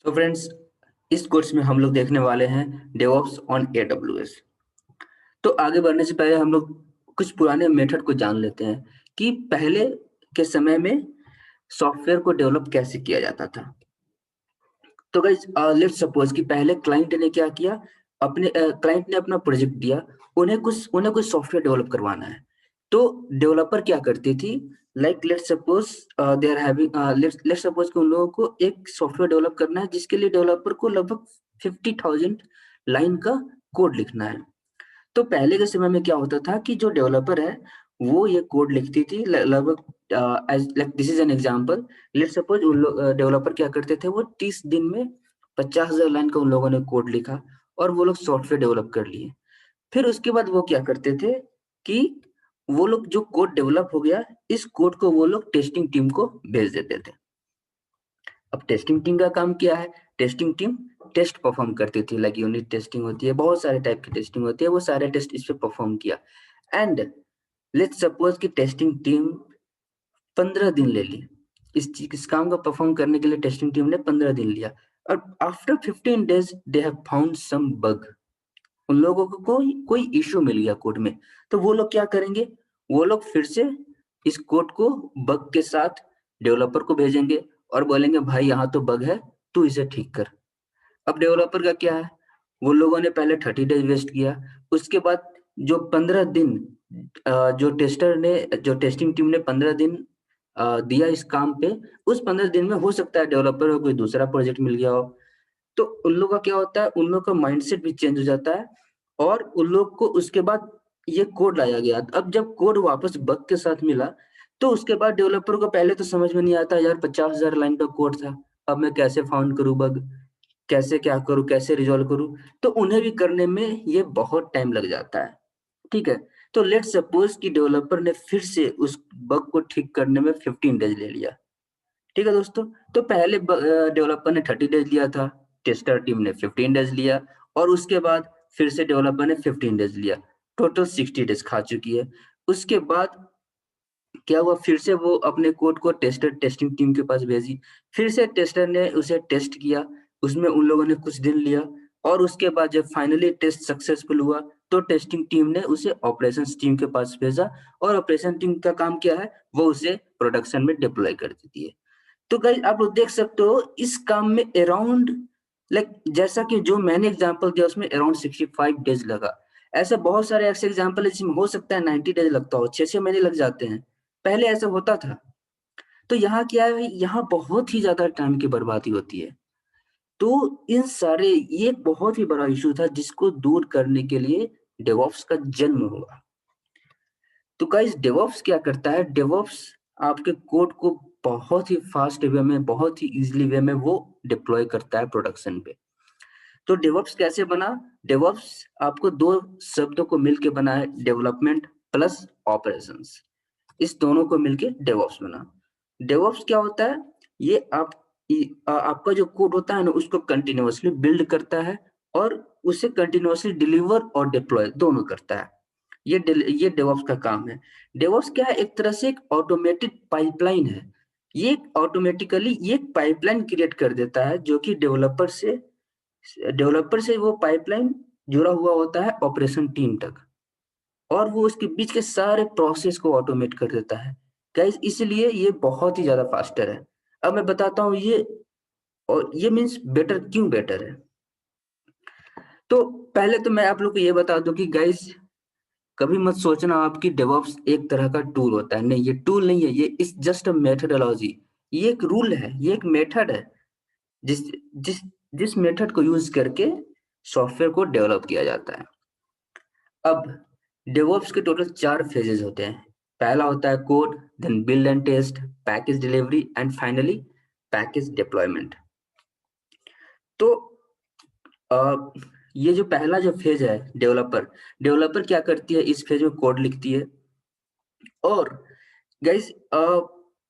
तो फ्रेंड्स, इस कोर्स में हम लोग देखने वाले हैं डेवऑप्स ऑन एडब्ल्यूएस। तो आगे बढ़ने से पहले हम लोग कुछ पुराने मेथड को जान लेते हैं कि पहले के समय में सॉफ्टवेयर को डेवलप कैसे किया जाता था। तो गाइस, लेट्स सपोज कि पहले क्लाइंट ने क्या किया, अपने क्लाइंट ने अपना प्रोजेक्ट दिया, उन्हें कुछ सॉफ्टवेयर डेवलप करवाना है। तो डेवलपर क्या करती थी, like let's suppose they are having let's suppose कि उन लोगों को एक सॉफ्टवेयर डेवलप करना है जिसके लिए डेवलपर को लगभग 50,000 लाइन का कोड लिखना है। तो पहले के समय में क्या होता था कि जो डेवलपर है वो ये कोड लिखती थी लगभग as like this is an example. Let's suppose उन लोग डेवलपर क्या करते थे, वो 30 दिन में 50,000 लाइन का उन लोगों ने कोड लिखा और वो लोग सॉफ्टवेयर डेवलप कर लिए। फिर उसके बाद वो क्या करते थे कि वो लोग जो कोड डेवलप हो गया, इस कोड को वो लोग टेस्टिंग टीम को भेज देते थे। अब टेस्टिंग टीम का काम क्या है, टेस्टिंग टीम टेस्ट परफॉर्म करती थी, लाइक यूनिट टेस्टिंग होती है, बहुत सारे टाइप की टेस्टिंग होती है, वो सारे टेस्ट इस पे परफॉर्म किया। एंड लेट्स सपोज कि टेस्टिंग टीम 15 दिन ले ली, इस काम को परफॉर्म करने के लिए टेस्टिंग टीम ने 15 दिन लिया। और after 15 days they have found some bug, उन लोगों को कोई इश्यू मिल गया कोड में। तो वो लोग क्या करेंगे, वो लोग फिर से इस कोड को बग के साथ डेवलपर को भेजेंगे और बोलेंगे भाई यहाँ तो बग है, तू इसे ठीक कर। अब डेवलपर का क्या है, वो लोगों ने पहले 30 डेज वेस्ट किया, उसके बाद जो 15 दिन जो टेस्टिंग टीम ने 15 दिन दिया इस काम पे, उस 15 दिन में हो सकता है डेवलपर को कोई दूसरा प्रोजेक्ट मिल गया हो। तो उन लोगों का क्या होता है, उन लोगों का माइंडसेट भी चेंज हो जाता है और उन लोग को उसके बाद ये कोड लाया गया। अब जब कोड वापस बग के साथ मिला, तो उसके बाद डेवलपर को पहले तो समझ में नहीं आता, यार 50,000 लाइन का कोड था, अब मैं कैसे फाउंड करूँ बग, कैसे क्या करूँ, कैसे रिज़ॉल्व करूँ? तो उन्हें भी करने में ये बहुत टाइम लग जाता है, ठीक है? तो लेट्स सपोज़ कि डेवलपर ने फिर से उस बग को ठीक करने में 15 डेज़ ले लिया, ठीक है दोस्तों? तो पहले डेवलपर ने 30 डेज़ लिया था, टेस्टर टीम ने 15 डेज़ लिया और उसके बाद फिर से डेवलपर ने 15 डेज़ लिया, टोटल 60 डेज़ खा चुकी है। उसके बाद क्या हुआ, फिर से वो अपने कोड को टेस्टिंग टीम के पास भेजी, फिर से टेस्टर ने उसे टेस्ट किया, उसमें उन लोगों ने कुछ दिन लिया और उसके बाद जब फाइनली टेस्ट सक्सेसफुल हुआ, तो टेस्टिंग टीम ने उसे ऑपरेशंस टीम के पास भेजा और ऑपरेशन टीम का काम क्या है, वो उसे प्रोडक्शन में डिप्लॉय कर देती है। तो गाइस, आप लोग देख सकते हो इस काम में अराउंड लाइक जैसा कि जो मैंने एग्जांपल दिया उसमें अराउंड 65 डेज लगा। ऐसे बहुत सारे ऐसे एग्जांपल है जिसमें हो सकता है 90 डेज लगता हो, 6-6 महीने लग जाते हैं। पहले ऐसा होता था। तो यहाँ क्या है, यहाँ बहुत ही ज़्यादा टाइम की बर्बादी होती है। तो इन सारे ये एक बहुत ही बड़ा इश्यू था जिसको दूर करने के लिए डेवऑप्स का जन्म हुआ। तो गाइस, डेवऑप्स क्या करता है, डेवऑप्स आपके कोड को बहुत ही फास्ट वे में, बहुत ही ईज़िली वे में वो डिप्लॉय करता है प्रोडक्शन पे। तो डेवऑप्स कैसे बना? डेवऑप्स आपको 2 शब्दों को मिलके बना है, डेवलपमेंट प्लस ऑपरेशंस। इस दोनों को मिलके डेवऑप्स बना। डेवऑप्स क्या होता है? ये आपका जो कोड होता है ना, उसको कंटीन्यूअसली बिल्ड करता है और उसे कंटीन्यूअसली डिलीवर और डिप्लॉय दोनों करता है। ये डेवऑप्स का काम है। डेवऑप्स क्या है? एक तरह से एक ऑटोमेटेड पाइपलाइन है। ये एक पाइपलाइन क्रिएट कर देता है जो कि डेवलपर से वो पाइपलाइन जुड़ा हुआ होता है ऑपरेशन टीम तक और वो उसके बीच के सारे प्रोसेस को ऑटोमेट कर देता है। गाइस, इसलिए ये बहुत ही ज़्यादा फास्टर है। अब मैं बताता हूँ ये, और ये मीन्स बेटर क्यों बेटर है। तो पहले तो मैं आप लोग को ये बता दूँ कि गाइस, कभी मत सोचना आप कि डेवऑप्स एक तरह का टूल होता है। नहीं, ये टूल नहीं है, ये इज़ जस्ट अ मेथोडोलॉजी। ये एक रूल है, ये एक मेथड है जिस जिस जिस मेथड को यूज़ करके सॉफ्टवेयर को डेवलप किया जाता है। अब डेवऑप्स के टोटल 4 फेजेज़ होते हैं। पहला होता है code, then build and test, package delivery and finally package deployment. तो अ, ये जो पहला जो फेज है, डेवलपर क्या करती है, इस फेज में कोड लिखती है और गाइस,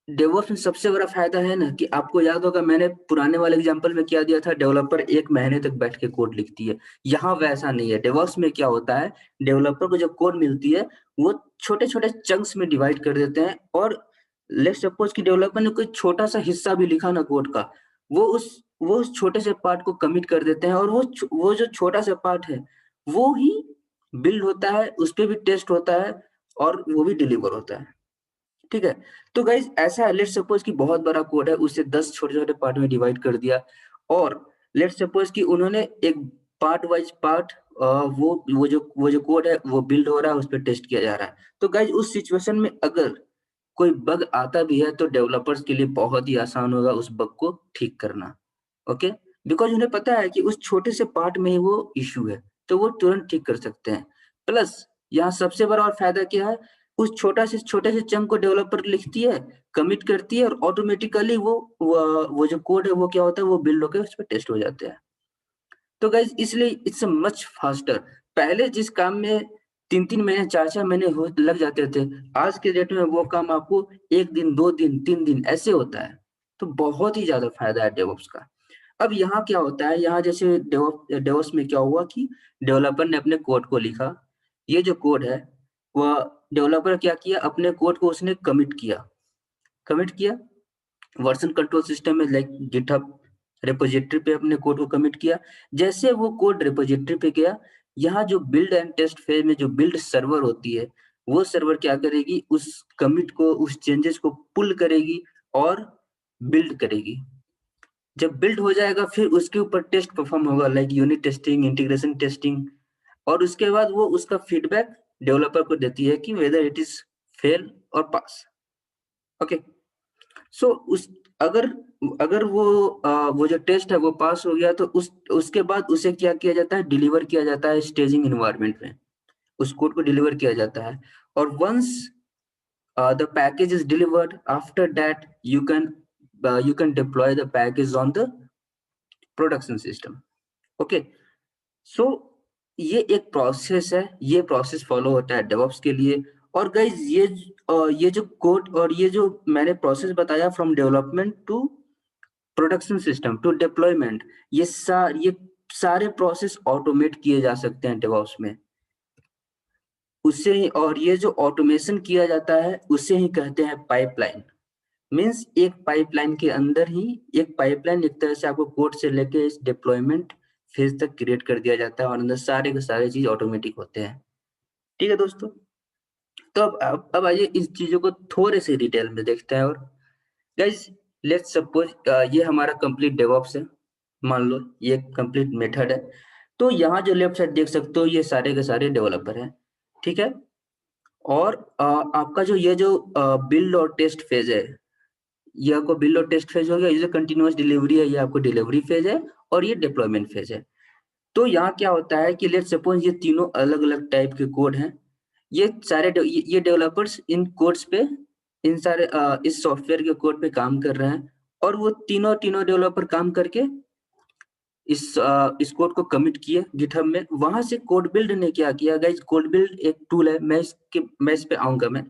डेवऑप्स में सबसे बड़ा फायदा है ना कि आपको याद होगा मैंने पुराने वाले एग्जांपल में क्या दिया था, डेवलपर 1 महीने तक बैठ के कोड लिखती है। यहाँ वैसा नहीं है। डेवऑप्स में क्या होता है, डेवलपर को जो कोड मिलती है, वो छोटे-छोटे चंक्स में डिवाइड कर देते हैं और लेट्स सपोज कि डेवलपर ने कोई छोटा-सा हिस्सा भी लिखा ना कोड का, वो उस वो उस छोटे से पार्ट को कमिट कर देते हैं और वो जो छोटा सा पार्ट है, वो ही बिल्ड होता है, उसपे भी टेस्ट होता है और वो भी डिलीवर होता है। ठीक है? तो गाइज़ ऐसा है, लेट्स सपोज़ कि बहुत बड़ा कोड है, उसे 10 छोटे-छोटे पार्ट में डिवाइड कर दिया और लेट्स सपोज़ कि उन्होंने एक पार्ट वाइज़ पार्ट वो जो कोड है वो बिल्ड हो रहा है, उसपे टेस्ट किया जा रहा है। तो गाइज़ उस सिचुएशन में अगर कोई बग आता भी है तो डेवलपर्स के लिए बहुत ही आसान होगा उस बग को ठीक करना, ओके? बिकॉज़ उन्हें पता है कि उस छोटे से पार्ट में ही वो इश्यू है, तो वो तुरंत ठीक कर सकते हैं। प्लस यहाँ सबसे बड़ा और फ़ायदा क्या है, उस छोटे से चंक को डेवलपर लिखती है, कमिट करती है और ऑटोमेटिकली वो जो कोड है वो क्या होता है, वो बिल्ड होके उसपे टेस्ट हो जाते हैं। तो गाइज़ इसलिए इट्स मच फास्टर। पहले जिस काम में 3-3 महीने, 4-4 महीने हो लग जाते थे, आज के डेट में वो काम आपको 1 दिन, 2 दिन, 3 दिन ऐसे होता है। तो बहुत ही ज़्यादा फ़ायदा है डेवऑप्स का। अब यहाँ क्या होता है, यहाँ जैसे डेवऑप्स में क्या हुआ कि डेवलपर ने अपने कोड को लिखा। ये जो कोड है, वह डेवलपर क्या किया, अपने कोड को उसने कमिट किया वर्ज़न कंट्रोल सिस्टम में लाइक गिटहब रिपॉज़िटरी पे अपने कोड को कमिट किया। जैसे वो कोड रिपॉज़िटरी पे गया, यहाँ जो बिल्ड एंड टेस्ट फेज़ में जो बिल्ड सर्वर होती है, वो सर्वर क्या करेगी, उस कमिट को, उस चेंजेज़ को पुल करेगी और बिल्ड करेगी। जब बिल्ड हो जाएगा फिर उसके ऊपर टेस्ट परफ़ॉर्म होगा like unit testing, integration testing और उसके बाद वो उसका फीडबैक डेवलपर को देती है कि वेदर इट इज़ फेल और पास। ओके। सो उस अगर अगर वो जो टेस्ट है वो पास हो गया तो उसके बाद उसे क्या किया जाता है, डिलीवर किया जाता है स्टेजिंग एनवायरनमेंट में। उस कोड को डिलीवर किया जाता है और once the package is delivered after that you can deploy the package on the production system. Okay. So ये एक प्रोसेस है, ये प्रोसेस फॉलो होता है डेवऑप्स के लिए और गाइज़ ये जो कोड और ये जो मैंने प्रोसेस बताया from development to production system to deployment ये सारे प्रोसेस ऑटोमेट किए जा सकते हैं डेवऑप्स में। उससे ही और ये जो ऑटोमेशन किया जाता है, उसे ही कहते हैं पाइपलाइन। मीन्स एक पाइपलाइन के अंदर ही एक पाइपलाइन एक तरह से आपको कोड से लेके इस डिप्लॉयमेंट फेज़ तक क्रिएट कर दिया जाता है और अंदर सारे के सारे चीज़ ऑटोमेटिक होते हैं। ठीक है दोस्तों? तो अब आइए इस चीज़ों को थोड़े से डिटेल में देखते हैं और गाइस लेट्स सपोज ये हमारा कंप्लीट डेवऑप्स है। मान लो ये कंप्लीट मेथड है। तो यहाँ जो लेफ्ट साइड देख सकते हो ये सारे के सारे डेवलपर हैं। ठीक है? और आपका जो ये जो बिल्ड और टेस्ट फेज़ है, ये आपको बिल्ड और टेस्ट फेज़ हो गया, ये जो कंटीन्यूअस डिलीवरी है ये आपको डिलीवरी फेज़ है और ये डिप्लॉयमेंट फेज़ है। तो यहाँ क्या होता है कि लेट्स सपोज ये तीनों अलग-अलग टाइप के कोड हैं। ये सारे ये डेवलपर्स इन कोड्स पे इस सॉफ्टवेयर के कोड पे काम कर रहे हैं और वो तीनों डेवलपर काम करके इस कोड को कमिट किए गिटहब में। वहाँ से कोड बिल्ड ने क्या किया गाइस, कोड बिल्ड एक टूल है, मैं इस पे आऊँगा मैं,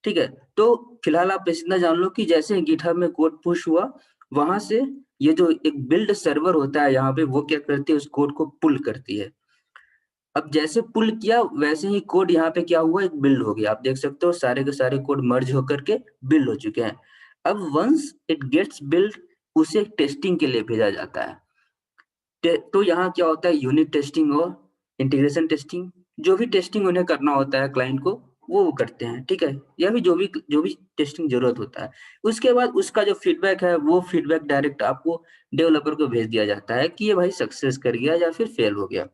ठीक है? तो फिलहाल आप बस इतना जान लो कि जैसे ही गिटहब में कोड पुश हुआ, वहाँ से ये जो एक बिल्ड सर्वर होता है यहाँ पे वो क्या करती है, उस कोड को पुल करती है। अब जैसे पुल किया वैसे ही कोड यहाँ पे क्या हुआ, एक बिल्ड हो गया। आप देख सकते हो सारे के सारे कोड मर्ज होकर के बिल्ड हो चुके हैं। अब वन्स इट गेट्स बिल्ड उसे टेस्टिंग के लिए भेजा जाता है। तो यहाँ क्या होता है, यूनिट टेस्टिंग और इंटीग्रेशन टेस्टिंग, जो भी टेस्टिंग उन्हें करना होता है क्लाइंट को, वो करते हैं, ठीक है? या फिर जो भी टेस्टिंग ज़रूरत होता है। उसके बाद उसका जो फीडबैक है, वो फीडबैक डायरेक्ट आपको डेवलपर को भेज दिया जाता है कि ये भाई सक्सेस कर गया या फिर फेल हो गया।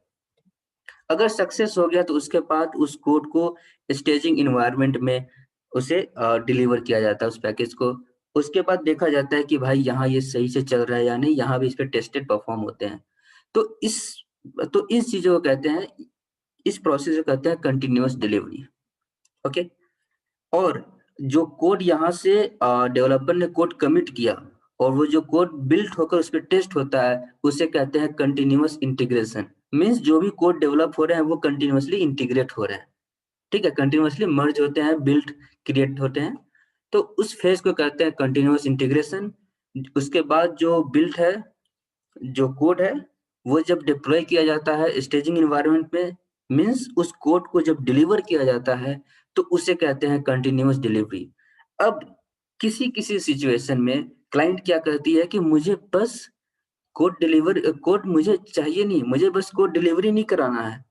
अगर सक्सेस हो गया तो उसके बाद उस कोड को स्टेजिंग एनवायरनमेंट में उसे डिलीवर किया जाता है उस पैकेज को। उसके बाद देखा जाता है कि भाई यहाँ ये सही से चल रहा है या नहीं, यहाँ भी इस पे टेस्टेड परफॉर्म होते हैं। तो इस तो इस चीज़ों को कहते हैं, इस प्रोसेस को कहते हैं कंटीन्यूअस डिलीवरी, ओके? और जो कोड यहाँ से डेवलपर ने कोड कमिट किया और वो जो कोड बिल्ट होकर उस पे टेस्ट होता है, उसे कहते हैं कंटीन्यूअस इंटीग्रेशन। मीन्स जो भी कोड डेवलप हो रहे हैं, वो कंटीन्यूअसली इंटीग्रेट हो रहे हैं, ठीक है? कंटीन्यूअसली मर्ज होते हैं, बिल्ट क्रिएट होते हैं। तो उस फेज़ को कहते हैं कंटीन्यूअस इंटीग्रेशन। उसके बाद जो बिल्ट है, जो कोड है, वो जब डिप्लॉय किया जाता है स्टेजिंग एनवायरनमेंट में, मीन्स उस कोड को जब डिलीवर किया जाता है, तो उसे कहते हैं कंटीन्यूअस डिलीवरी। अब किसी-किसी सिचुएशन में क्लाइंट क्या कहती है कि मुझे बस कोड मुझे चाहिए नहीं, मुझे बस कोड डिलीवरी नहीं कराना है।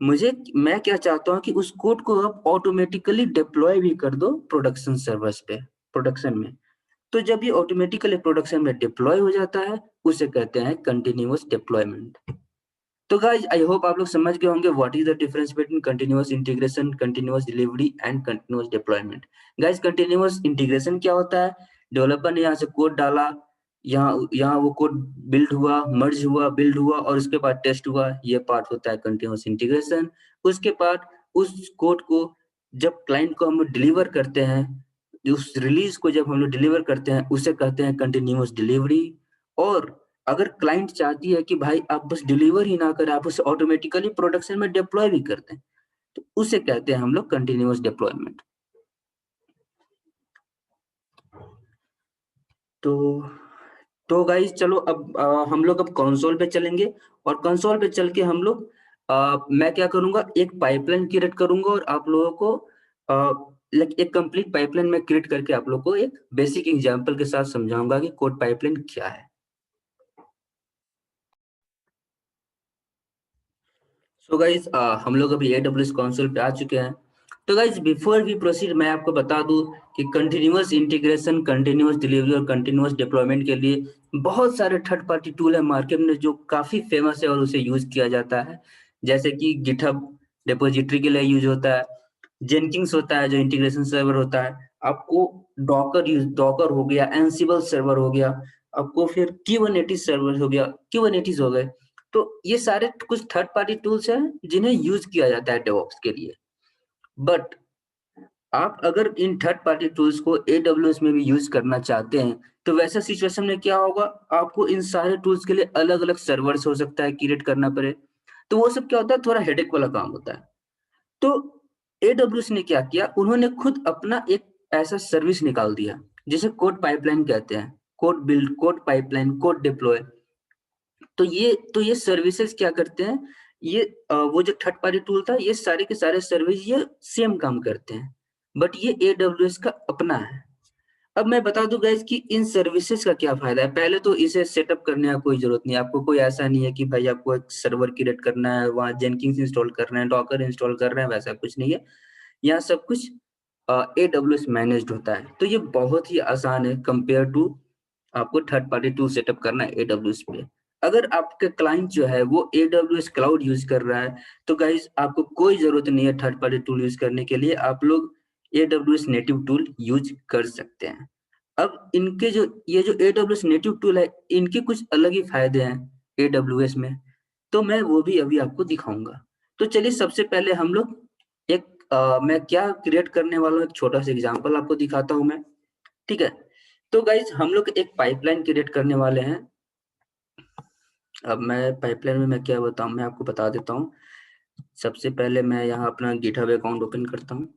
मैं क्या चाहता हूँ कि उस कोड को आप ऑटोमेटिकली डिप्लॉय भी कर दो प्रोडक्शन सर्वर्स पे, प्रोडक्शन में। तो जब ये ऑटोमेटिकली प्रोडक्शन में डिप्लॉय हो जाता है, उसे कहते हैं कंटिन्यूअस डिप्लॉयमेंट। तो गाइस आई होप आप लोग समझ गए होंगे what is the difference between continuous integration, continuous delivery and continuous deployment. Guys continuous integration क्या होता है? डेवलपर ने यहाँ से कोड डाला, यहाँ यहाँ वो कोड बिल्ड हुआ, मर्ज हुआ, बिल्ड हुआ और उसके बाद टेस्ट हुआ, ये पार्ट होता है कंटिन्यूअस इंटीग्रेशन। उसके बाद उस कोड को जब क्लाइंट को हम लोग डिलीवर करते हैं, उस रिलीज को जब हम लोग डिलीवर करते हैं, उसे कहते हैं कंटिन्यूअस डिलीवरी। और अगर क्लाइंट चाहती है कि भाई आप बस डिलीवर ही ना करें, आप उसे ऑटोमेटिकली प्रोडक्शन में डिप्लॉय भी कर दें, तो उसे कहते हैं हम लोग कंटिन्यूअस डिप्लॉयमेंट। तो गाइस चलो अब हम लोग अब कंसोल पे चलेंगे और कंसोल पे चल के हम लोग मैं क्या करूंगा, एक पाइपलाइन क्रिएट करूंगा और आप लोगों को एक कंप्लीट पाइपलाइन में क्रिएट करके आप लोगों को एक बेसिक एग्जांपल के साथ समझाऊंगा कि कोड पाइपलाइन क्या है। सो गाइस हम लोग अभी AWS कंसोल पे आ चुके हैं। तो गाइस बिफोर वी प्रोसीड मैं आपको बता दूं कि कंटिन्यूअस इंटीग्रेशन, कंटिन्यूअस डिलीवरी और कंटिन्यूअस डिप्लॉयमेंट के लिए बहुत सारे थर्ड पार्टी टूल है मार्केट में जो काफी फेमस है और उसे यूज किया जाता है। जैसे कि गिटहब डिपोजिटरी के लिए यूज होता है, जेनकिंस होता है जो इंटीग्रेशन सर्वर होता है, आपको डॉकर हो गया, एंसिबल सर्वर हो गया, आपको फिर क्यूबरनेटिस सर्वर हो गया, क्यूबरनेटिस हो गए। तो ये सारे कुछ थर्ड पार्टी टूल्स हैं जिन्हें यूज किया जाता है डेवऑप्स के लिए। बट आप अगर इन थर्ड पार्टी टूल्स को AWS में भी यूज करना चाहते हैं, तो वैसा सिचुएशन में क्या होगा, आपको इन सारे टूल्स के लिए अलग-अलग सर्वर्स हो सकता है क्रिएट करना पड़े। तो वो सब क्या होता है, थोड़ा हेडेक वाला काम होता है। तो AWS ने क्या किया, उन्होंने खुद अपना एक ऐसा सर्विस निकाल दिया, जिसे कोड पाइपलाइन कहते हैं। Code build, code pipeline, code deploy. तो ये सर्विसेज क्या करते हैं, ये वो जो थर्ड पार्टी टूल था, ये सारे के सारे सर्विस ये सेम काम करते हैं, बट ये AWS का अपना है। अब मैं बता दूं गाइस कि इन सर्विसेज का क्या फायदा है। पहले तो इसे सेटअप करने का कोई जरूरत नहीं है, आपको कोई ऐसा नहीं है कि भाई आपको एक सर्वर क्रिएट करना है, वहाँ जेनकिंस इंस्टॉल करना है, डॉकर इंस्टॉल करना है, वैसा कुछ नहीं है। यहाँ सब कुछ AWS मैनेज्ड होता है, तो ये बहुत ही आसान है कंपेयर टू आपको थर्ड पार्टी टूल सेटअप करना है AWS पे। अगर आपका क्लाइंट जो है वो AWS क्लाउड यूज कर रहा है, तो गाइस आपको कोई जरूरत नहीं है थर्ड पार्टी टूल यूज करने के लिए, आप लोग AWS नेटिव टूल यूज कर सकते हैं। अब इनके जो ये जो AWS नेटिव टूल है, इनके कुछ अलग ही फायदे हैं AWS में, तो मैं वो भी अभी आपको दिखाऊंगा। तो चलिए सबसे पहले हम लोग एक मैं क्या क्रिएट करने वाला हूँ, एक छोटा सा एग्जांपल आपको दिखाता हूँ मैं। ठीक है, तो गाइज हम लोग एक पाइपलाइन क्रिएट करने वाले हैं। अब मैं पाइपलाइन में मैं क्या बताऊं, मैं आपको बता देता हूँ। सबसे पहले मैं यहाँ अपना गिटहब अकाउंट ओपन करता हूँ।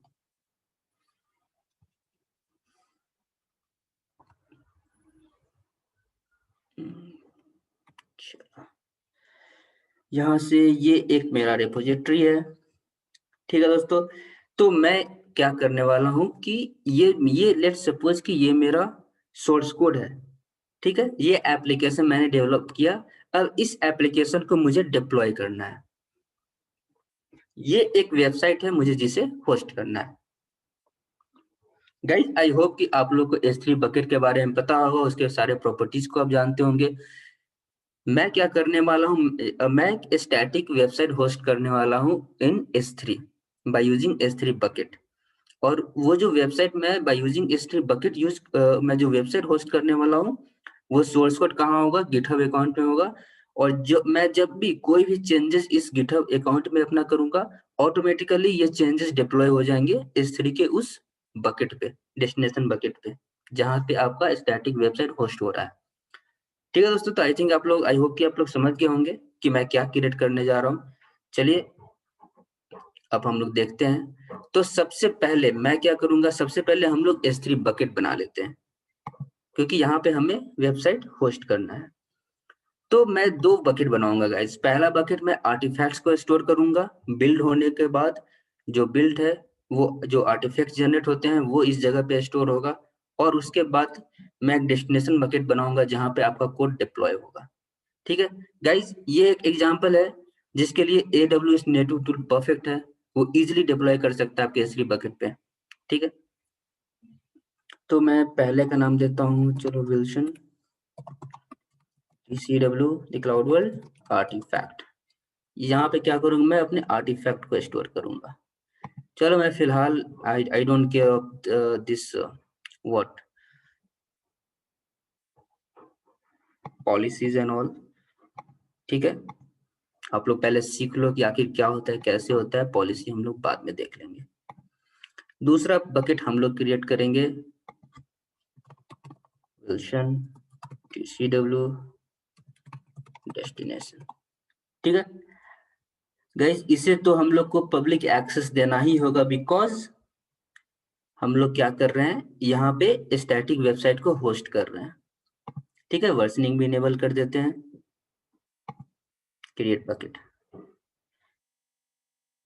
यहाँ से ये एक मेरा रिपोजिटरी है। ठीक है दोस्तों, तो मैं क्या करने वाला हूँ कि ये लेट्स सपोज कि ये मेरा सोर्स कोड है। ठीक है, ये एप्लीकेशन मैंने डेवलप किया। अब इस एप्लीकेशन को मुझे डिप्लॉय करना है। ये एक वेबसाइट है, मुझे जिसे होस्ट करना है। गाइस आई होप कि आप लोग को S3 बकेट के बारे में पता होगा, उसके सारे प्रॉपर्टीज को आप जानते होंगे। मैं क्या करने वाला हूँ, मैं एक स्टैटिक वेबसाइट होस्ट करने वाला हूँ इन S3 by using S3 bucket. और वो जो वेबसाइट मैं बाय यूजिंग S3 बकेट मैं जो वेबसाइट होस्ट करने वाला हूँ, वो सोर्स कोड कहाँ होगा, गिटहब अकाउंट में होगा। और जब भी कोई भी चेंजेस इस गिटहब अकाउंट में अपना करूंगा, ऑटोमेटिकली ये चेंजेस डिप्लॉय हो जाएंगे S3 के उस बकेट पे, डेस्टिनेशन बकेट पे, जहाँ पे आपका स्टैटिक वेबसाइट होस्ट हो रहा है। ठीक है दोस्तों, तो आई थिंक आई होप कि आप लोग समझ गए होंगे कि मैं क्या क्रिएट करने जा रहा हूँ। चलिए अब हम लोग देखते हैं। तो सबसे पहले मैं क्या करूंगा, सबसे पहले हम लोग S3 बकेट बना लेते हैं, क्योंकि यहाँ पे हमें वेबसाइट होस्ट करना है। तो मैं 2 बकेट बनाऊंगा गाइस। पहला बकेट मैं आर्टिफैक्ट्स को स्टोर करूंगा। बिल्ड होने के बाद जो बिल्ड है, वो जो आर्टिफैक्ट्स जनरेट होते हैं वो इस जगह पे स्टोर होगा। और उसके बाद मैं एक डेस्टिनेशन बकेट बनाऊंगा जहाँ पे आपका कोड डिप्लॉय होगा। ठीक है गाइज, ये एक एग्जांपल है जिसके लिए AWS नेटिव टूल परफेक्ट है, वो इजीली डिप्लॉय कर सकता है आपके S3 बकेट पे। ठीक है, तो मैं पहले का नाम देता हूँ, चलो Wilson ECW the cloud world artifact. यहाँ पे क्या करूंगा, मैं अपने आर्टिफैक्ट को स्टोर करूंगा। चलो मैं फिलहाल I don't care this what policies and all. ठीक है, आप लोग पहले सीख लो कि आखिर क्या होता है, कैसे होता है, पॉलिसी हम लोग बाद में देख लेंगे। दूसरा बकेट हम लोग क्रिएट करेंगे विल्सन TCW डेस्टिनेशन। ठीक है गाइस, इसे तो हम लोग को पब्लिक एक्सेस देना ही होगा, बिकॉज हम लोग क्या कर रहे हैं, यहाँ पे स्टैटिक वेबसाइट को होस्ट कर रहे हैं। ठीक है, वर्जनिंग भी इनेबल कर देते हैं, क्रिएट बकेट।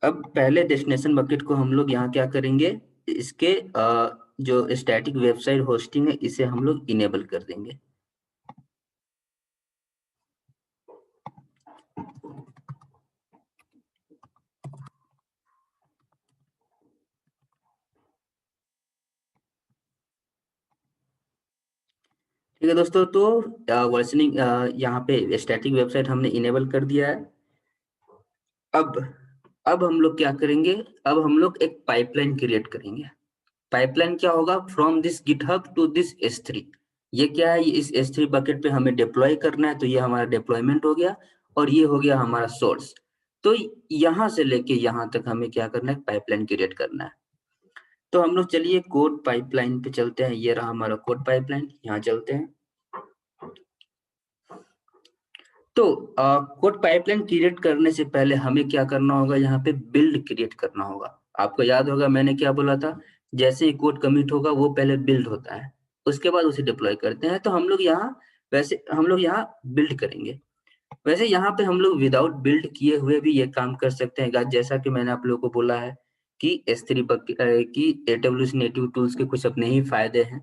अब पहले डेस्टिनेशन बकेट को हम लोग यहाँ क्या करेंगे, इसके जो स्टैटिक वेबसाइट होस्टिंग है इसे हम लोग इनेबल कर देंगे। ठीक है दोस्तों, तो वर्जनिंग यहाँ पे स्टैटिक वेबसाइट हमने इनेबल कर दिया है। अब हम लोग क्या करेंगे, अब हम लोग एक पाइपलाइन क्रिएट करेंगे। पाइपलाइन क्या होगा, from this GitHub to this S3। ये क्या है, ये इस S3 बकेट पे हमें डिप्लॉय करना है, तो ये हमारा डिप्लॉयमेंट हो गया और ये हो गया हमारा सोर्स। तो यहाँ से लेके यहाँ तक हमें क्या करना है, पाइपलाइन क्रिएट करना है। तो हम लोग चलिए कोड पाइपलाइन पे चलते हैं, ये रहा हमारा कोड पाइपलाइन, यहाँ चलते हैं। तो कोड पाइपलाइन क्रिएट करने से पहले हमें क्या करना होगा, यहाँ पे बिल्ड क्रिएट करना होगा। आपको याद होगा मैंने क्या बोला था, जैसे ही कोड कमिट होगा वो पहले बिल्ड होता है, उसके बाद उसे डिप्लॉय करते हैं। तो हम लोग यहाँ वैसे हम लोग यहाँ बिल्ड करेंगे। वैसे यहाँ पे हम लोग विदाउट बिल्ड किए हुए भी ये काम कर सकते हैं गाइस, जैसा कि मैंने आप लोगों को बोला है कि S3 की AWS नेटिव टूल्स के कुछ अपने ही फायदे हैं।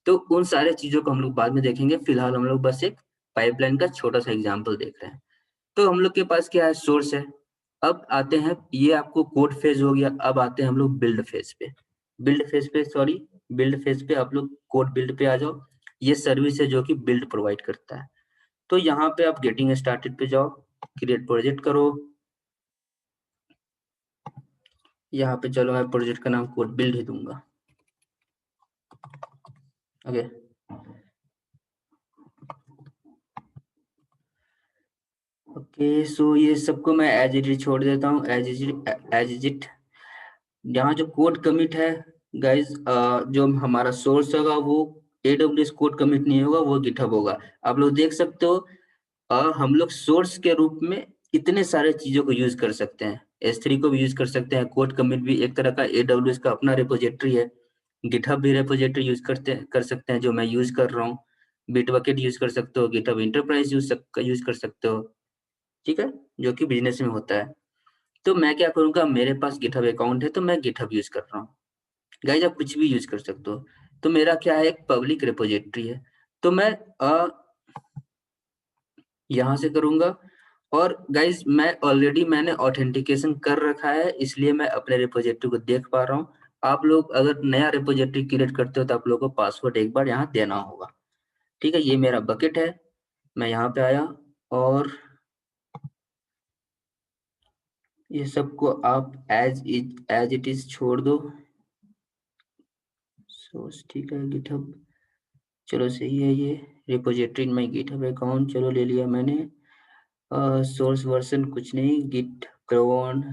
तो उन सारे चीजों को हम लोग बाद में देखेंगे, फिलहाल हम लोग बस एक पाइपलाइन का छोटा सा एग्जाम्पल देख रहे हैं। तो हम लोग के पास क्या है, सोर्स है। अब आते हैं, ये आपको कोड फेज हो गया, अब आते हैं हम लोग बिल्ड फेज पे। बिल्ड फेज पे आप लोग कोड बिल्ड पे आ जाओ। ये सर्विस है जो कि बिल्ड प्रोवाइड करता है। तो यहाँ पे आप गेटिंग स्टार्टेड पे जाओ, क्रिएट प्रोजेक्ट करो। यहाँ पे चलो मैं प्रोजेक्ट का नाम कोड बिल्ड ही दूंगा। ओके, ओके, सो ये सबको मैं एज इट इज छोड़ देता हूँ, एज इट। यहाँ जो कोड कमिट है गाइज, जो हमारा सोर्स होगा वो AWS कोड कमिट नहीं होगा, वो गिटहब होगा। आप लोग देख सकते हो, हम लोग सोर्स के रूप में इतने सारे चीजों को यूज कर सकते हैं। S3 को भी यूज कर सकते हैं, कोड कमिट भी एक तरह का AWS का अपना रिपोजिटरी है। गिटहब भी रिपोजिटरी यूज कर सकते हैं, जो मैं यूज कर रहा हूँ। बिटबकेट यूज कर सकते हो, गिटहब इंटरप्राइज यूज कर सकते हो। ठीक है, जो कि बिजनेस में होता है। तो मैं क्या करूंगा, मेरे पास गिटहब अकाउंट है तो मैं गिटहब यूज कर रहा हूँ। गाइज आप कुछ भी यूज कर सकते हो। तो मेरा क्या है, एक पब्लिक रिपोजिटरी है। तो मैं यहाँ से करूंगा। और गाइज मैंने ऑथेंटिकेशन कर रखा है, इसलिए मैं अपने रिपोजिटरी को देख पा रहा हूँ। आप लोग अगर नया रिपोजिटरी क्रिएट करते हो तो आप लोगों को पासवर्ड एक बार यहाँ देना होगा। ठीक है, ये मेरा बकेट है, मैं यहाँ पे आया और ये सबको आप एज इट इज छोड़ दो। सोर्स ठीक है, गिटहब चलो सही है। ये repository in my GitHub account चलो ले लिया मैंने। सोर्स वर्जन कुछ नहीं, git clone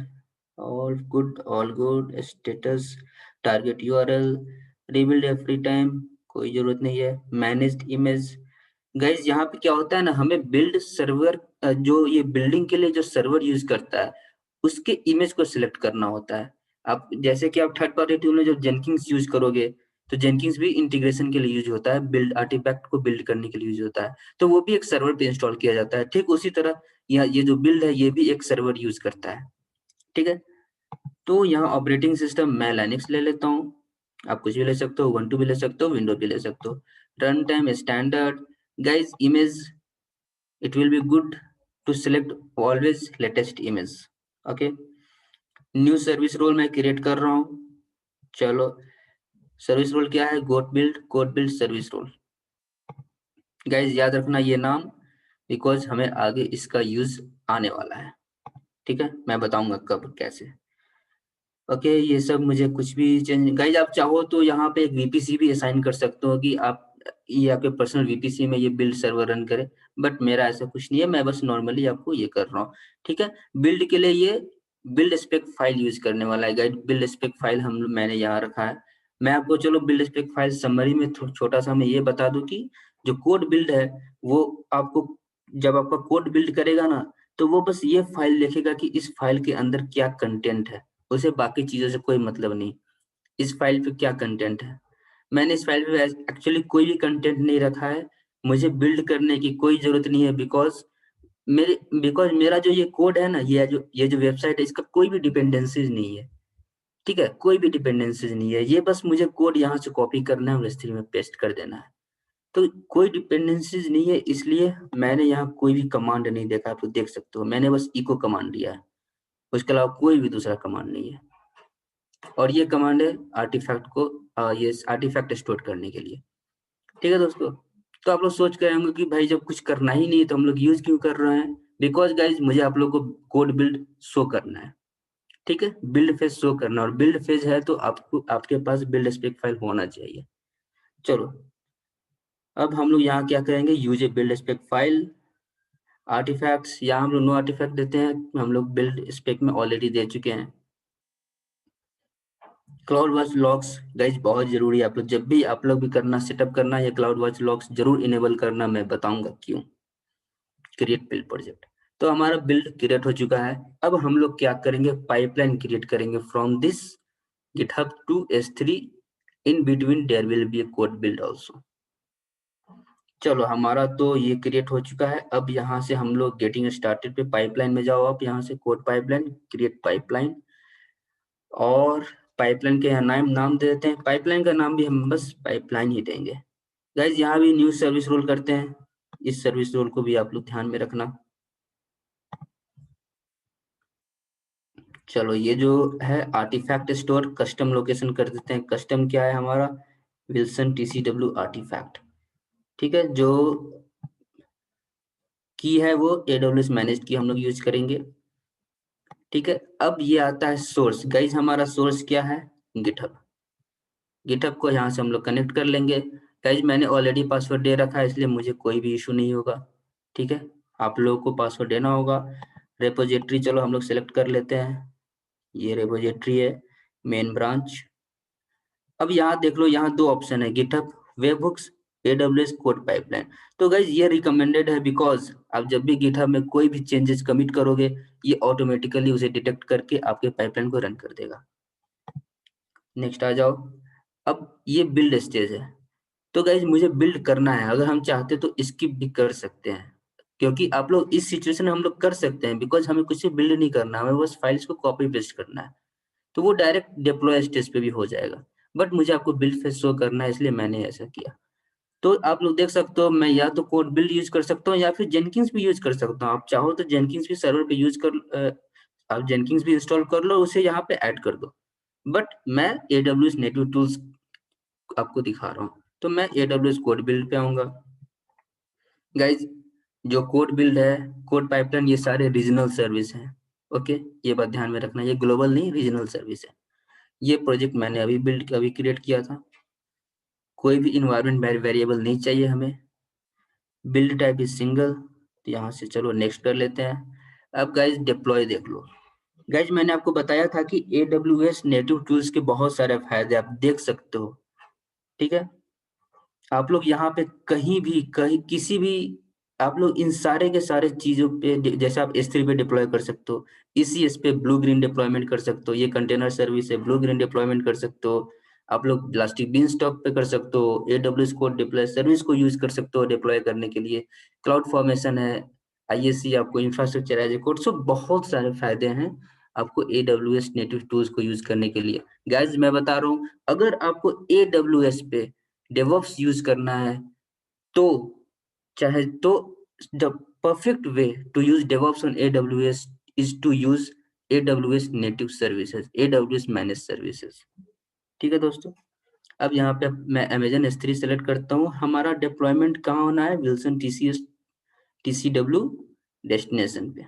all good status, target URL, rebuild every time, कोई जरूरत नहीं है। मैनेज्ड इमेज, गाइज यहाँ पे क्या होता है ना, हमें बिल्ड सर्वर, जो ये बिल्डिंग के लिए जो सर्वर यूज करता है उसके इमेज को सिलेक्ट करना होता है। आप जैसे कि आप थर्ड पार्टी टूल में जब जेनकिंग्स यूज करोगे तो जेनकिंग्स भी इंटीग्रेशन के लिए यूज होता है, बिल्ड आर्टिफैक्ट को बिल्ड करने के लिए यूज होता है। तो वो भी एक सर्वर पे इंस्टॉल किया जाता है। ठीक उसी तरह यहाँ ये जो बिल्ड है ये भी एक सर्वर यूज करता है। ठीक है, तो यहाँ ऑपरेटिंग सिस्टम मैं लाइनक्स ले लेता हूँ, आप कुछ भी ले सकते हो, ubuntu भी ले सकते हो, विंडो भी ले सकते हो। Run time standard, guys image it will be good to select always latest image. Okay, new service role मैं क्रिएट कर रहा हूँ। चलो, सर्विस रोल क्या है? Code build service role. Guys याद रखना ये नाम, बिकॉज हमें आगे इसका यूज आने वाला है। ठीक है, मैं बताऊंगा कब कैसे। ओके, ये सब मुझे कुछ भी चेंज, गाइज आप चाहो तो यहाँ पे एक वीपीसी भी असाइन कर सकते हो कि आप ये आपके पर्सनल वीपीसी में ये बिल्ड सर्वर रन करे, बट मेरा ऐसा कुछ नहीं है, मैं बस नॉर्मली आपको ये कर रहा हूँ। ठीक है, बिल्ड के लिए ये बिल्ड स्पेक फाइल यूज करने वाला है। गाइज बिल्ड स्पेक फाइल मैंने यहाँ रखा है। मैं आपको चलो बिल्ड स्पेक फाइल समरी में छोटा सा मैं ये बता दूं कि जो कोड बिल्ड है वो आपको, जब आपका कोड बिल्ड करेगा ना, तो वो बस ये फाइल देखेगा कि इस फाइल के अंदर क्या कंटेंट है, उसे बाकी चीजों से कोई मतलब नहीं, इस फाइल पे क्या कंटेंट है। मैंने इस फाइल पे एक्चुअली कोई भी कंटेंट नहीं रखा है, मुझे बिल्ड करने की कोई जरूरत नहीं है, बिकॉज मेरा जो ये कोड है ना, ये जो वेबसाइट है, इसका कोई भी डिपेंडेंसीज नहीं है। ठीक है, कोई भी डिपेंडेंसीज नहीं है, ये बस मुझे कोड यहाँ से कॉपी करना है और S3 में पेस्ट कर देना है। तो कोई डिपेंडेंसीज नहीं है, इसलिए मैंने यहाँ कोई भी कमांड नहीं देखा। आप लोग देख सकते हो, मैंने बस इको कमांड दिया है, उसके अलावा कोई भी दूसरा कमांड नहीं है। और ये कमांड है आर्टिफैक्ट को ये आर्टिफैक्ट स्टोर करने के लिए। ठीक है दोस्तों, तो आप लोग सोच कर होंगे कि भाई जब कुछ करना ही नहीं है तो हम लोग यूज क्यों कर रहे हैं? बिकॉज गाइज मुझे आप लोग को कोड बिल्ड शो करना है। ठीक है, बिल्ड फेज शो करना, और बिल्ड फेज है तो आपको आपके पास बिल्ड स्पेक फाइल होना चाहिए। चलो, अब हम लोग यहाँ क्या करेंगे? यूज ए बिल्ड स्पेक फाइल आर्टिफैक्ट्स। यहाँ हम लोग नो आर्टिफैक्ट देते हैं, हम लोग बिल्ड स्पेक में ऑलरेडी दे चुके हैं। क्लाउड वॉच लॉग्स गाइज बहुत जरूरी है, आप लोग जब भी आप लोग भी करना, सेटअप करना, या क्लाउड वॉच लॉग्स जरूर इनेबल करना, मैं बताऊंगा क्यों। क्रिएट बिल्ड प्रोजेक्ट, तो हमारा बिल्ड क्रिएट हो चुका है। अब हम लोग क्या करेंगे? पाइपलाइन क्रिएट करेंगे from this GitHub to S3। In between there will be a code build also. चलो, हमारा तो ये क्रिएट हो चुका है। अब यहाँ से हम लोग गेटिंग स्टार्टेड पे पाइपलाइन में जाओ, आप यहाँ से कोड पाइपलाइन, क्रिएट पाइपलाइन, और पाइपलाइन के यहाँ नाम दे देते हैं। पाइपलाइन का नाम भी हम बस पाइपलाइन ही देंगे। गाइज यहाँ भी न्यू सर्विस रोल करते हैं, इस सर्विस रोल को भी आप लोग ध्यान में रखना। चलो, ये जो है आर्टिफैक्ट स्टोर कस्टम लोकेशन कर देते हैं। कस्टम क्या है हमारा? Wilson TCW artifact. ठीक है, जो की है वो AWS मैनेज्ड की हम लोग यूज करेंगे। ठीक है, अब ये आता है सोर्स। गाइज हमारा सोर्स क्या है? गिटहब। गिटहब को यहाँ से हम लोग कनेक्ट कर लेंगे। गाइज मैंने ऑलरेडी पासवर्ड दे रखा है, इसलिए मुझे कोई भी इशू नहीं होगा। ठीक है, आप लोगों को पासवर्ड देना होगा। रेपोजिटरी चलो हम लोग सेलेक्ट कर लेते हैं, ये रेपोजिटरी है, मेन ब्रांच। अब यहाँ देख लो, यहाँ दो ऑप्शन है, GitHub webhooks, AWS code pipeline. तो गाइज ये रिकमेंडेड है, बिकॉज आप जब भी गिटहब में कोई भी चेंजेस कमिट करोगे, ये ऑटोमेटिकली उसे डिटेक्ट करके आपके पाइपलाइन को रन कर देगा। नेक्स्ट आ जाओ। अब ये बिल्ड स्टेज है, तो गाइज मुझे बिल्ड करना है। अगर हम चाहते तो स्किप भी कर सकते हैं, क्योंकि आप लोग इस सिचुएशन में हम लोग कर सकते हैं, बिकॉज हमें कुछ बिल्ड नहीं करना, हमें बस फाइल्स को कॉपी पेस्ट करना है, तो वो डायरेक्ट डिप्लॉय स्टेज पे भी हो जाएगा। बट मुझे आपको बिल्ड फेज शो करना है, इसलिए मैंने ऐसा किया। तो आप लोग देख सकते हो, मैं या तो कोड बिल्ड यूज कर सकता हूँ या फिर जेनकिंस भी यूज कर सकता हूँ। आप चाहो तो जेनकिंस भी सर्वर पे यूज कर, आप जेनकिंस भी इंस्टॉल कर लो, उसे यहाँ पे ऐड कर दो। बट मैं AWS नेटिव टूल्स आपको दिखा रहा हूँ, तो मैं AWS कोड बिल्ड पे आऊंगा। गाइज जो कोड बिल्ड है, कोड पाइपलाइन, ये सारे रीजनल सर्विस हैं। ओके, ये बात ध्यान में रखना, ये ग्लोबल नहीं, रीजनल सर्विस है। ये प्रोजेक्ट मैंने अभी क्रिएट किया था। कोई भी इन्वायरमेंट वेरिएबल नहीं चाहिए हमें। बिल्ड टाइप इज सिंगल, तो यहाँ से चलो नेक्स्ट कर लेते हैं। अब गाइज डिप्लॉय देख लो। गाइज मैंने आपको बताया था कि AWS नेटिव टूल्स के बहुत सारे फायदे आप देख सकते हो। ठीक है, आप लोग यहाँ पे कहीं किसी भी, आप लोग इन सारे के सारे चीजों पे, जैसे आप S3 पे डिप्लॉय कर सकते हो, ECS पे ब्लू ग्रीन डिप्लॉयमेंट कर सकते हो, ये कंटेनर सर्विस है, ब्लू ग्रीन डिप्लॉयमेंट कर सकते हो। आप लोग इलास्टिक बीनस्टॉक पे कर सकते हो, AWS कोड डिप्लॉय सर्विस को यूज कर सकते हो डिप्लॉय करने के लिए। क्लाउड फॉर्मेशन है, IAC आपको इंफ्रास्ट्रक्चर एज ए कोड, सो बहुत सारे फायदे हैं आपको AWS नेटिव टूल्स को यूज करने के लिए। गाइज मैं बता रहा हूँ, अगर आपको AWS पे डेवऑप्स यूज करना है, तो चाहे तो जब perfect way to use DevOps on AWS is to use AWS native services, AWS managed services. ठीक है दोस्तों, अब यहाँ पे मैं Amazon S3 सेलेक्ट करता हूँ। हमारा डिप्लॉयमेंट कहाँ होना है? विल्सन TCW डेस्टिनेशन पे।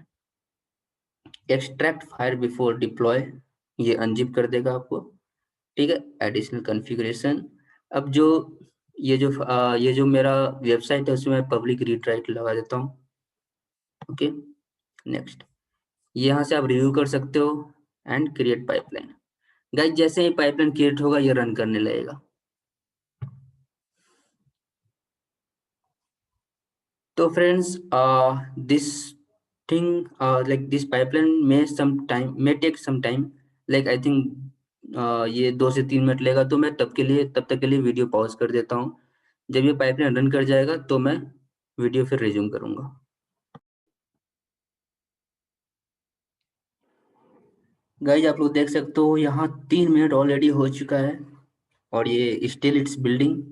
एक्सट्रैक्ट फाइल बिफोर डिप्लॉय, ये अनजिप कर देगा आपको। ठीक है, एडिशनल कॉन्फ़िगरेशन। अब ये जो मेरा वेबसाइट है उसमें मैं पब्लिक रीड राइट लगा देता हूँ। Okay, next. यहाँ से आप रिव्यू कर सकते हो एंड क्रिएट पाइपलाइन। गाइस, जैसे ही पाइपलाइन क्रिएट होगा ये रन करने लगेगा। तो friends, this thing like this pipeline may take some time, like I think ये 2 से 3 मिनट लेगा, तो मैं तब तक के लिए वीडियो पॉज कर देता हूँ। जब ये पाइपलाइन रन कर जाएगा तो मैं वीडियो फिर रिज्यूम करूंगा। गाइज, आप लोग देख सकते हो यहाँ 3 मिनट ऑलरेडी हो चुका है और ये स्टिल इट्स बिल्डिंग।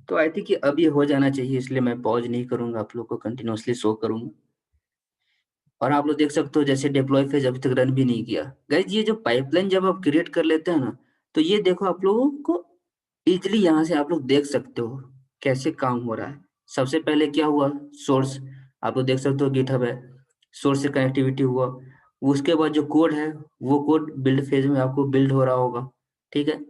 तो आई थिंक अब ये हो जाना चाहिए, इसलिए मैं पॉज नहीं करूंगा, आप लोग को कंटिन्यूअसली शो करूंगा। और आप लोग देख सकते हो जैसे डिप्लॉय फेज अभी तक रन भी नहीं किया। गाइज, ये जो पाइपलाइन जब आप क्रिएट कर लेते हैं ना, तो ये देखो आप लोगों को इजिली यहाँ से आप लोग देख सकते हो कैसे काम हो रहा है। सबसे पहले क्या हुआ? सोर्स, आप लोग देख सकते हो गिटहब है, सोर्स से कनेक्टिविटी हुआ। उसके बाद जो कोड है वो कोड बिल्ड फेज में आपको बिल्ड हो रहा होगा। ठीक है,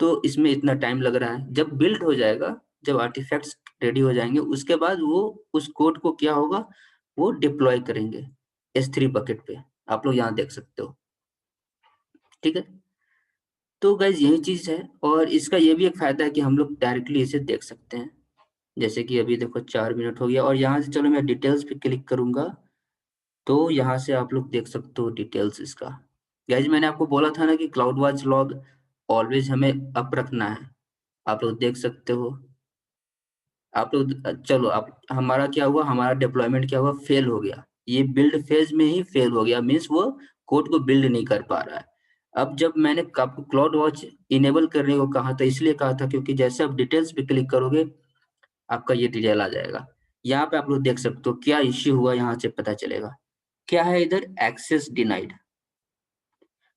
तो इसमें इतना टाइम लग रहा है। जब बिल्ड हो जाएगा, जब आर्टिफैक्ट्स रेडी हो जाएंगे, उसके बाद वो उस कोड को क्या होगा, वो डिप्लॉय करेंगे S3 बकेट पे। आप लोग यहाँ देख सकते हो। ठीक है, तो गाइज यही चीज है, और इसका ये भी एक फायदा है कि हम लोग डायरेक्टली इसे देख सकते हैं। जैसे कि अभी देखो 4 मिनट हो गया, और यहाँ से चलो मैं डिटेल्स पे क्लिक करूंगा, तो यहाँ से आप लोग देख सकते हो डिटेल्स इसका। गाइज, मैंने आपको बोला था ना कि क्लाउड वॉच लॉग ऑलवेज हमें अप रखना है। आप लोग देख सकते हो। आप लोग चलो, आप हमारा क्या हुआ, हमारा डिप्लॉयमेंट क्या हुआ, फेल हो गया। ये बिल्ड फेज में ही फेल हो गया, मीन्स वो कोड को बिल्ड नहीं कर पा रहा है। अब जब मैंने आपको क्लाउड वॉच इनेबल करने को कहा था, इसलिए कहा था क्योंकि जैसे आप डिटेल्स पे क्लिक करोगे आपका ये डिटेल आ जाएगा। यहाँ पे आप लोग देख सकते हो क्या इश्यू हुआ, यहाँ से पता चलेगा। क्या है इधर? एक्सेस डिनाइड,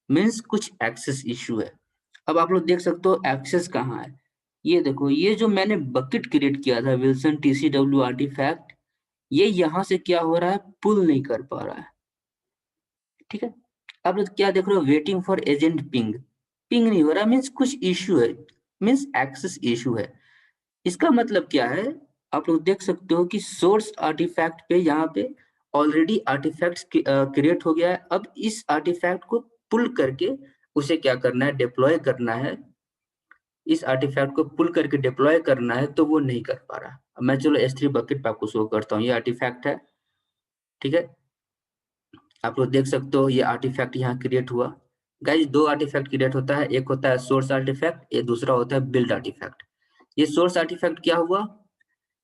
मीन्स कुछ एक्सेस इश्यू है। अब आप लोग देख सकते हो एक्सेस कहाँ है। ये देखो, ये जो मैंने बकेट क्रिएट किया था विल्सन TCW आर्टिफैक्ट, ये यहाँ से क्या हो रहा है, पुल नहीं कर पा रहा है। ठीक है, अब लोग क्या देख रहे हो, waiting for agent ping, ping नहीं हो रहा, मीन्स कुछ इश्यू है, मीन्स एक्सेस इश्यू है। इसका मतलब क्या है? आप लोग देख सकते हो कि सोर्स आर्टिफैक्ट पे यहाँ पे ऑलरेडी आर्टिफैक्ट क्रिएट हो गया है। अब इस आर्टिफैक्ट को पुल करके उसे क्या करना है, डिप्लॉय करना है। इस आर्टिफैक्ट को पुल करके डिप्लॉय करना है, तो वो नहीं कर पा रहा। अब मैं चलो S3 बकेट पे आपको शो करता हूँ, ये आर्टिफैक्ट है। ठीक है, आप लोग देख सकते हो ये आर्टिफैक्ट यहाँ क्रिएट हुआ। गाइज, 2 आर्टिफैक्ट क्रिएट होता है, एक होता है सोर्स आर्टिफैक्ट, ये दूसरा होता है बिल्ड आर्टिफैक्ट। ये सोर्स आर्टिफैक्ट क्या हुआ,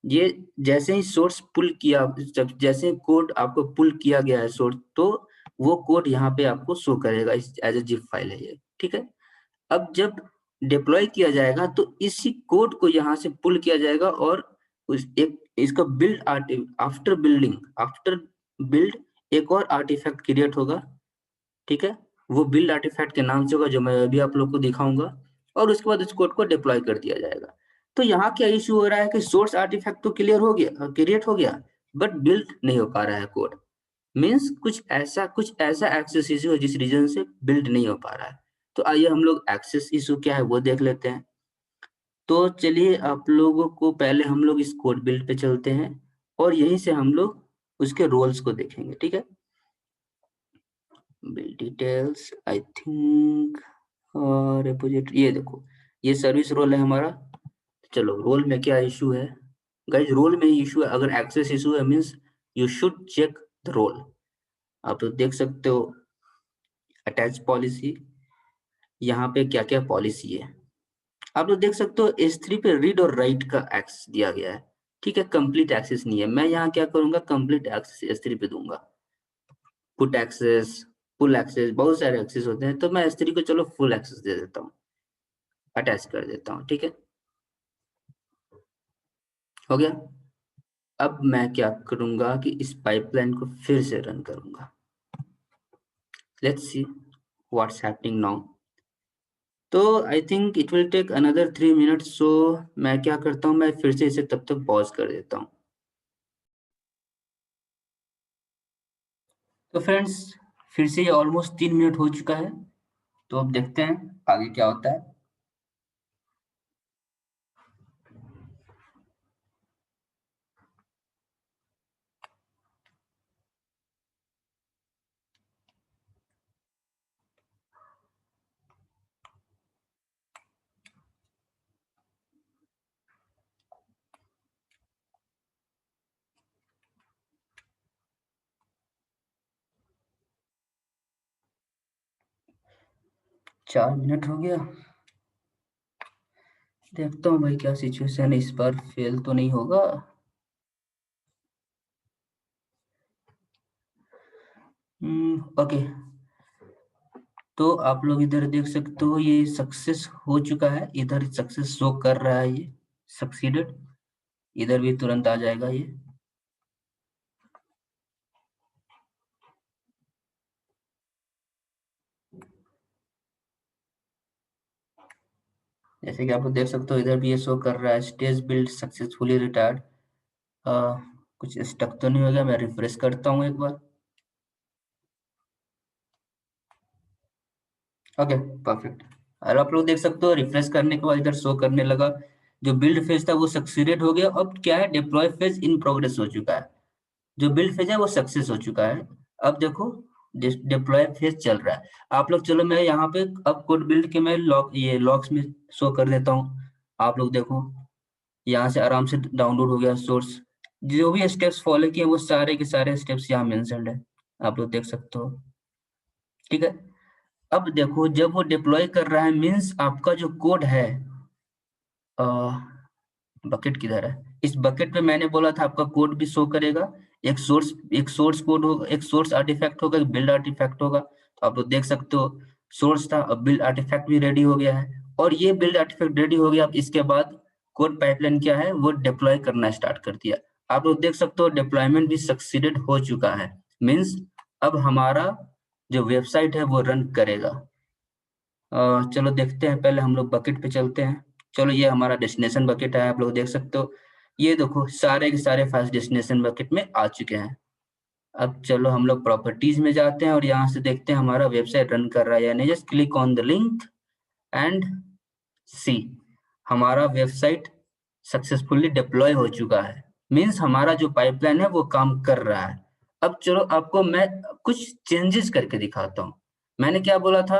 ये जैसे ही सोर्स पुल किया, जैसे कोड आपको पुल किया गया है सोर्स, तो वो कोड यहाँ पे आपको शो करेगा, एज ए जिप फाइल है ये। ठीक है, अब जब डिप्लॉय किया जाएगा तो इसी कोड को यहाँ से पुल किया जाएगा, और उस एक इसका बिल्ड आफ्टर बिल्ड एक और आर्टिफैक्ट क्रिएट होगा। ठीक है, वो बिल्ड आर्टिफैक्ट के नाम से होगा, जो मैं अभी आप लोग को दिखाऊंगा, और उसके बाद उस कोड को डिप्लॉय कर दिया जाएगा। तो यहाँ क्या इश्यू हो रहा है कि सोर्स आर्टिफैक्ट तो क्लियर हो गया, क्रिएट हो गया, बट बिल्ड नहीं हो पा रहा है कोड। मीन्स कुछ ऐसा एक्सेस इश्यू है जिस रीजन से बिल्ड नहीं हो पा रहा है। तो आइए हम लोग एक्सेस इश्यू क्या है वो देख लेते हैं। तो चलिए, आप लोगों को पहले हम लोग इस कोड बिल्ड पे चलते हैं, और यहीं से हम लोग उसके रोल्स को देखेंगे। ठीक है, बिल्ड डिटेल्स आई थिंक, और रिपोजिटरी, ये देखो ये सर्विस रोल है हमारा। चलो, रोल में क्या इशू है? गाइस, रोल में ही इशू है। अगर एक्सेस इशू है means you should check the role. आप तो देख सकते हो अटैच पॉलिसी, यहाँ पे क्या क्या पॉलिसी है। आप लोग देख सकते हो S3 पे रीड और राइट का एक्सेस दिया गया है। ठीक है, कंप्लीट एक्सेस नहीं है। मैं यहाँ क्या करूंगा, कंप्लीट एक्सेस S3 पे दूंगा। पुट एक्सेस, फुल एक्सेस, बहुत सारे एक्सेस होते हैं, तो मैं S3 को चलो फुल एक्सेस दे देता हूँ, अटैच कर देता हूँ। ठीक है, हो गया। अब मैं क्या करूंगा कि इस पाइपलाइन को फिर से रन करूंगा। Let's see what's happening now. तो I think it will take another 3 minutes, so मैं क्या करता हूँ, मैं फिर से इसे तब तक पॉज कर देता हूँ। तो फ्रेंड्स, फिर से ये ऑलमोस्ट 3 मिनट हो चुका है। तो अब देखते हैं आगे क्या होता है। 4 मिनट हो गया। देखता हूँ भाई क्या सिचुएशन है, इस बार फेल तो नहीं होगा। ओके। तो आप लोग इधर देख सकते हो ये सक्सेस हो चुका है, इधर सक्सेस शो कर रहा है, ये सक्सीडेड। इधर भी तुरंत आ जाएगा ये। जैसे कि आप लोग देख सकते हो इधर भी ये शो कर रहा है स्टेज बिल्ड सक्सेसफुली रिटायर्ड। कुछ स्टक तो नहीं हो गया, मैं रिफ्रेश करता हूँ एक बार। Okay, perfect. और आप लोग देख सकते हो रिफ्रेश करने के बाद इधर शो करने लगा, जो बिल्ड फेज था वो सक्सीडेड हो गया। अब क्या है, डिप्लॉय फेज इन प्रोग्रेस हो चुका है। जो बिल्ड फेज है वो सक्सेस हो चुका है। अब देखो डिप्लॉय फेज चल रहा है। आप लोग चलो मैं यहाँ पे अब कोड बिल्ड के मैं लॉग्स में शो कर देता हूँ। आप लोग देखो यहाँ से आराम से डाउनलोड हो गया सोर्स। जो भी स्टेप्स फॉलो किए वो सारे के सारे स्टेप्स यहाँ मेंशन्ड है, आप लोग देख सकते हो। ठीक है। अब देखो जब वो डिप्लॉय कर रहा है मीन्स आपका जो कोड है, बकेट किधर है, इस बकेट में मैंने बोला था आपका कोड भी शो करेगा। एक सोर्स कोड होगा, एक सोर्स आर्टिफैक्ट होगा, एक बिल्ड आर्टिफैक्ट होगा। तो आप लोग देख सकते हो सोर्स था, अब बिल्ड आर्टिफैक्ट भी रेडी हो गया है। और ये बिल्ड आर्टिफैक्ट रेडी हो गया, अब इसके बाद कोड पाइपलाइन क्या है वो डिप्लॉय करना स्टार्ट कर दिया। आप लोग देख सकते हो डिप्लॉयमेंट भी सक्सीडेड हो चुका है। मीन्स अब हमारा जो वेबसाइट है वो रन करेगा। चलो देखते हैं, पहले हम लोग बकेट पे चलते हैं। चलो ये हमारा डेस्टिनेशन बकेट है, आप लोग देख सकते हो। ये देखो सारे के सारे फाइल्स डेस्टिनेशन बकेट में आ चुके हैं। अब चलो हम लोग प्रॉपर्टीज में जाते हैं और यहाँ से देखते हैं हमारा वेबसाइट रन कर रहा है या नहीं। Just click on the link and see, हमारा वेबसाइट सक्सेसफुली डिप्लॉय हो चुका है। मीन्स हमारा जो पाइपलाइन है वो काम कर रहा है। अब चलो आपको मैं कुछ चेंजेस करके दिखाता हूँ। मैंने क्या बोला था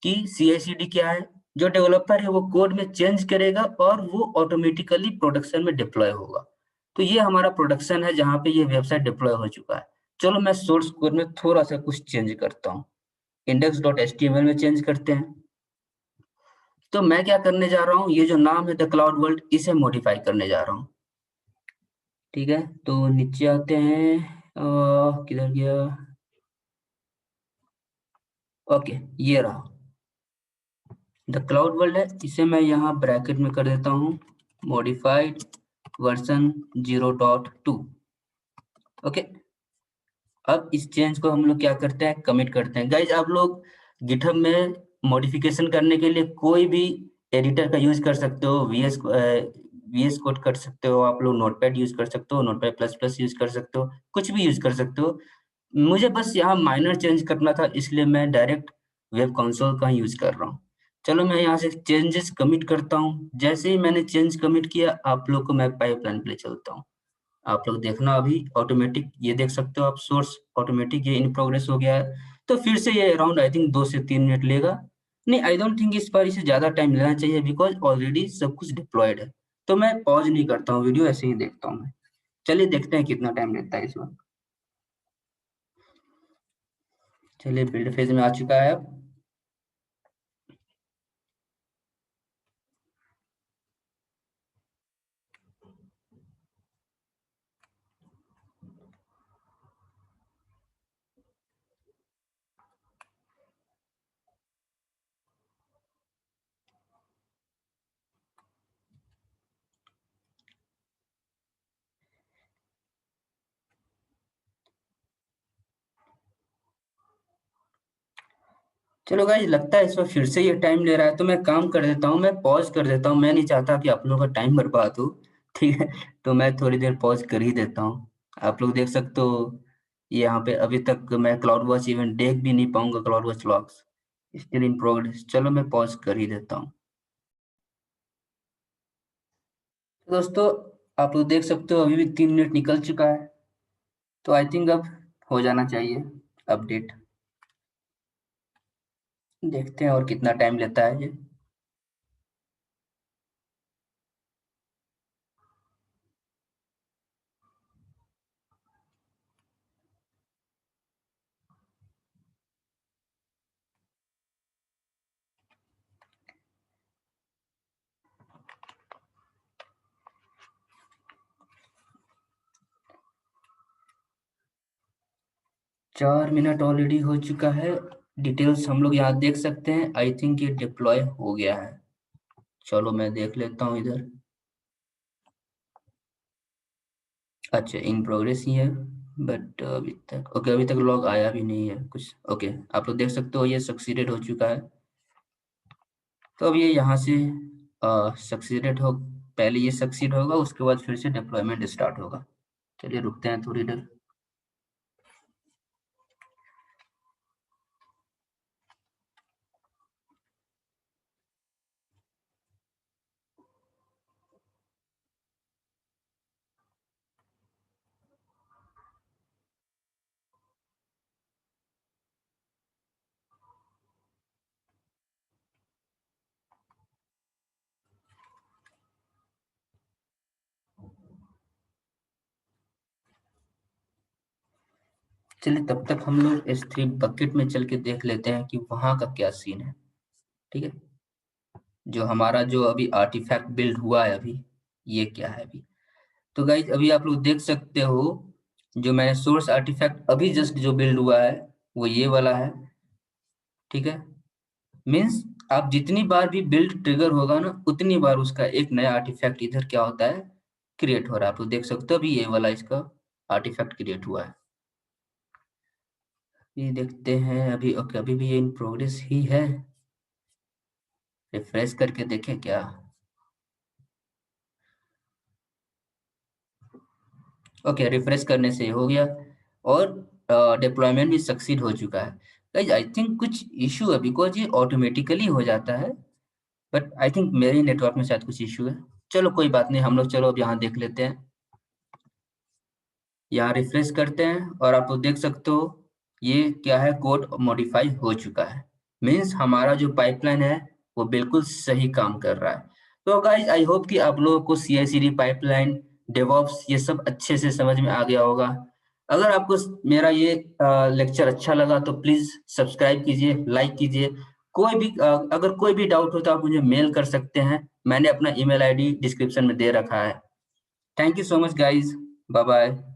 कि CI/CD क्या है, जो डेवलपर है वो कोड में चेंज करेगा और वो ऑटोमेटिकली प्रोडक्शन में डिप्लॉय होगा। तो ये हमारा प्रोडक्शन है जहाँ पे ये वेबसाइट डिप्लॉय हो चुका है। चलो मैं सोर्स कोड में थोड़ा सा कुछ चेंज करता हूँ, index.html में चेंज करते हैं। तो मैं क्या करने जा रहा हूँ, ये जो नाम है द क्लाउड वर्ल्ड इसे मॉडिफाई करने जा रहा हूँ। ठीक है, तो नीचे आते हैं। किधर गया, ओके ये रहा द क्लाउड वर्ल्ड है। इसे मैं यहाँ ब्रैकेट में कर देता हूँ मॉडिफाइड वर्जन 0.2। ओके। अब इस चेंज को हम लोग क्या करते हैं, कमिट करते हैं। गाइज आप लोग गिटहब में मॉडिफिकेशन करने के लिए कोई भी एडिटर का यूज कर सकते हो। वीएस कोड कर सकते हो, आप लोग नोटपैड यूज कर सकते हो, नोटपैड प्लस प्लस यूज कर सकते हो, कुछ भी यूज कर सकते हो। मुझे बस यहाँ माइनर चेंज करना था, इसलिए मैं डायरेक्ट वेब कंसोल का यूज कर रहा हूँ। चलो मैं यहाँ से चेंजेस कमिट करता हूँ। जैसे ही मैंने चेंज कमिट किया आप लोग को मैं पाइपलाइन पे ले चलता हूँ। आप लोग देखना अभी ऑटोमेटिक ये देख सकते हो आप, सोर्स ऑटोमेटिक ये इन प्रोग्रेस हो गया है। तो फिर से ये अराउंड आई थिंक 2 से 3 मिनट लेगा। नहीं, आई डोंट थिंक इस बार इसे ज्यादा टाइम लेना चाहिए बिकॉज ऑलरेडी सब कुछ डिप्लॉयड है। तो मैं पॉज नहीं करता हूँ वीडियो, ऐसे ही देखता हूँ मैं। चलिए देखते हैं कितना टाइम लेता है इस बार। चलिए बिल्ड फेज में आ चुका है अब। चलो गाइस, लगता है इस वक्त फिर से ये टाइम ले रहा है, तो मैं काम कर देता हूँ, मैं पॉज कर देता हूँ। मैं नहीं चाहता कि आप लोगों का टाइम बर्बाद हो। ठीक है, तो मैं थोड़ी देर पॉज कर ही देता हूँ। आप लोग देख सकते हो यहाँ पे अभी तक मैं क्लाउड वॉच इवेंट देख भी नहीं पाऊंगा। Cloud watch logs still in progress. चलो मैं पॉज कर ही देता हूँ। तो दोस्तों, आप लोग देख सकते हो अभी भी 3 मिनट निकल चुका है, तो आई थिंक अब हो जाना चाहिए अपडेट। देखते हैं और कितना टाइम लेता है ये। 4 मिनट ऑलरेडी हो चुका है। डिटेल्स हम लोग यहाँ देख सकते हैं। आई थिंक ये डिप्लॉय हो गया है। चलो मैं देख लेता हूँ इधर। अच्छा, इन प्रोग्रेस ही है, बट अभी तक ओके, अभी तक लॉग आया भी नहीं है कुछ। ओके, आप लोग देख सकते हो ये सक्सीडेड हो चुका है। तो अब ये यहाँ से सक्सीडेड हो, पहले ये सक्सीड होगा, उसके बाद फिर से डिप्लॉयमेंट स्टार्ट होगा। चलिए रुकते हैं थोड़ी देर। चलिए तब तक हम लोग S3 बकेट में चल के देख लेते हैं कि वहां का क्या सीन है। ठीक है, जो हमारा जो अभी आर्टिफैक्ट बिल्ड हुआ है अभी, ये क्या है अभी। तो गाइज अभी आप लोग देख सकते हो, जो मैंने सोर्स आर्टिफैक्ट अभी जस्ट जो बिल्ड हुआ है वो ये वाला है। ठीक है, मीन्स आप जितनी बार भी बिल्ड ट्रिगर होगा ना, उतनी बार उसका एक नया आर्टिफैक्ट इधर क्या होता है, क्रिएट हो रहा है। आप लोग देख सकते हो अभी ये वाला इसका आर्टिफैक्ट क्रिएट हुआ है। ये देखते हैं अभी। ओके, अभी भी ये इन प्रोग्रेस ही है। रिफ्रेश करके देखें क्या। ओके, रिफ्रेश करने से हो गया, और डिप्लॉयमेंट भी सक्सीड हो चुका है। गाइस आई थिंक कुछ इशू है, बिकॉज ये ऑटोमेटिकली हो जाता है, बट आई थिंक मेरे नेटवर्क में शायद कुछ इशू है। चलो कोई बात नहीं, हम लोग चलो अब यहाँ देख लेते हैं। यहाँ रिफ्रेश करते हैं और आप लोग देख सकते हो ये क्या है, कोड मॉडिफाई हो चुका है। मीन्स हमारा जो पाइपलाइन है वो बिल्कुल सही काम कर रहा है। तो गाइज आई होप कि आप लोगों को CI/CD पाइपलाइन, डेवऑप्स ये सब अच्छे से समझ में आ गया होगा। अगर आपको मेरा ये लेक्चर अच्छा लगा तो प्लीज सब्सक्राइब कीजिए, लाइक कीजिए। कोई भी अगर कोई भी डाउट हो तो आप मुझे मेल कर सकते हैं। मैंने अपना email ID डिस्क्रिप्शन में दे रखा है। Thank you so much guys, bye bye.